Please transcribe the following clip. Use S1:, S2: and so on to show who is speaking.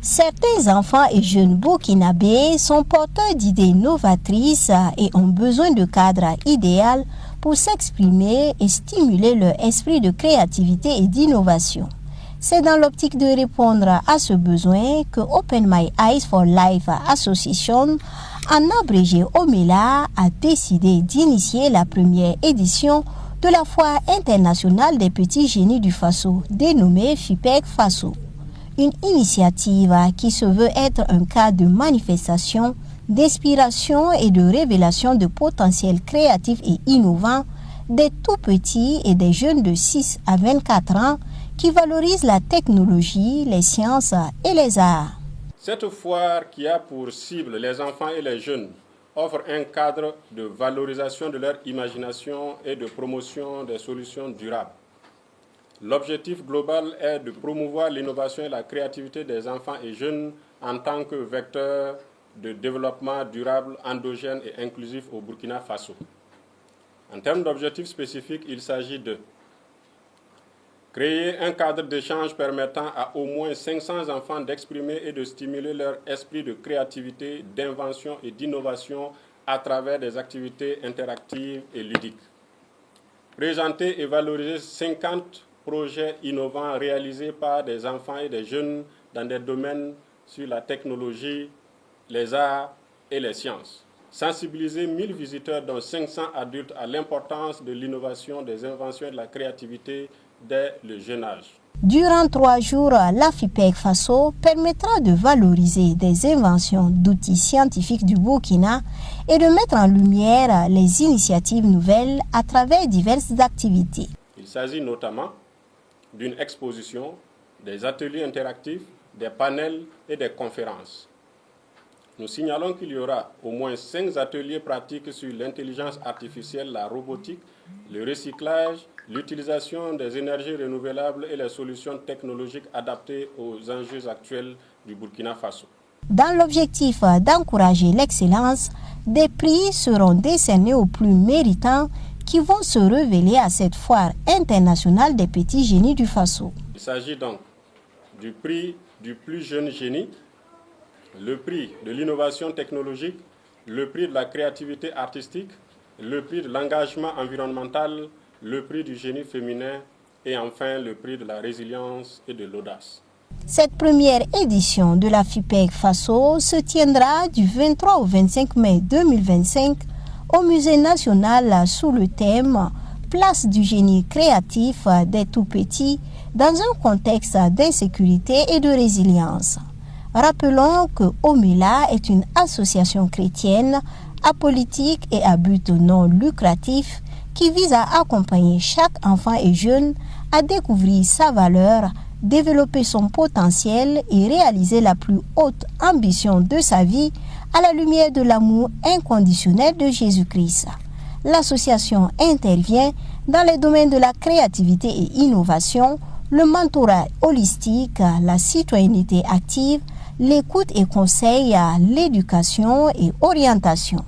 S1: Certains enfants et jeunes burkinabés sont porteurs d'idées novatrices et ont besoin de cadres idéaux pour s'exprimer et stimuler leur esprit de créativité et d'innovation. C'est dans l'optique de répondre à ce besoin que Open My Eyes for Life Association, en abrégé OMELA, a décidé d'initier la première édition de la Foire internationale des petits génies du Faso, dénommée FIPEG Faso. Une initiative qui se veut être un cas de manifestation, d'inspiration et de révélation de potentiels créatifs et innovants des tout-petits et des jeunes de 6 à 24 ans qui valorisent la technologie, les sciences et les arts.
S2: Cette foire qui a pour cible les enfants et les jeunes offre un cadre de valorisation de leur imagination et de promotion des solutions durables. L'objectif global est de promouvoir l'innovation et la créativité des enfants et jeunes en tant que vecteurs de développement durable, endogène et inclusif au Burkina Faso. En termes d'objectifs spécifiques, il s'agit de créer un cadre d'échange permettant à au moins 500 enfants d'exprimer et de stimuler leur esprit de créativité, d'invention et d'innovation à travers des activités interactives et ludiques. Présenter et valoriser 50 projets innovants réalisés par des enfants et des jeunes dans des domaines sur la technologie, les arts et les sciences. Sensibiliser 1000 visiteurs, dont 500 adultes, à l'importance de l'innovation, des inventions et de la créativité dès le jeune âge.
S1: Durant 3 jours, la FIPEG Faso permettra de valoriser des inventions d'outils scientifiques du Burkina et de mettre en lumière les initiatives nouvelles à travers diverses activités.
S2: Il s'agit notamment d'une exposition, des ateliers interactifs, des panels et des conférences. Nous signalons qu'il y aura au moins 5 ateliers pratiques sur l'intelligence artificielle, la robotique, le recyclage, l'utilisation des énergies renouvelables et les solutions technologiques adaptées aux enjeux actuels du Burkina Faso.
S1: Dans l'objectif d'encourager l'excellence, des prix seront décernés aux plus méritants qui vont se révéler à cette foire internationale des petits génies du Faso.
S2: Il s'agit donc du prix du plus jeune génie, le prix de l'innovation technologique, le prix de la créativité artistique, le prix de l'engagement environnemental, le prix du génie féminin et enfin le prix de la résilience et de l'audace.
S1: Cette première édition de la FIPEG Faso se tiendra du 23 au 25 mai 2025 au Musée national sous le thème « Place du génie créatif des tout-petits dans un contexte d'insécurité et de résilience ». Rappelons que OMELA est une association chrétienne apolitique et à but non lucratif qui vise à accompagner chaque enfant et jeune à découvrir sa valeur, développer son potentiel et réaliser la plus haute ambition de sa vie à la lumière de l'amour inconditionnel de Jésus-Christ. L'association intervient dans les domaines de la créativité et innovation, le mentorat holistique, la citoyenneté active, l'écoute et conseil, l'éducation et orientation.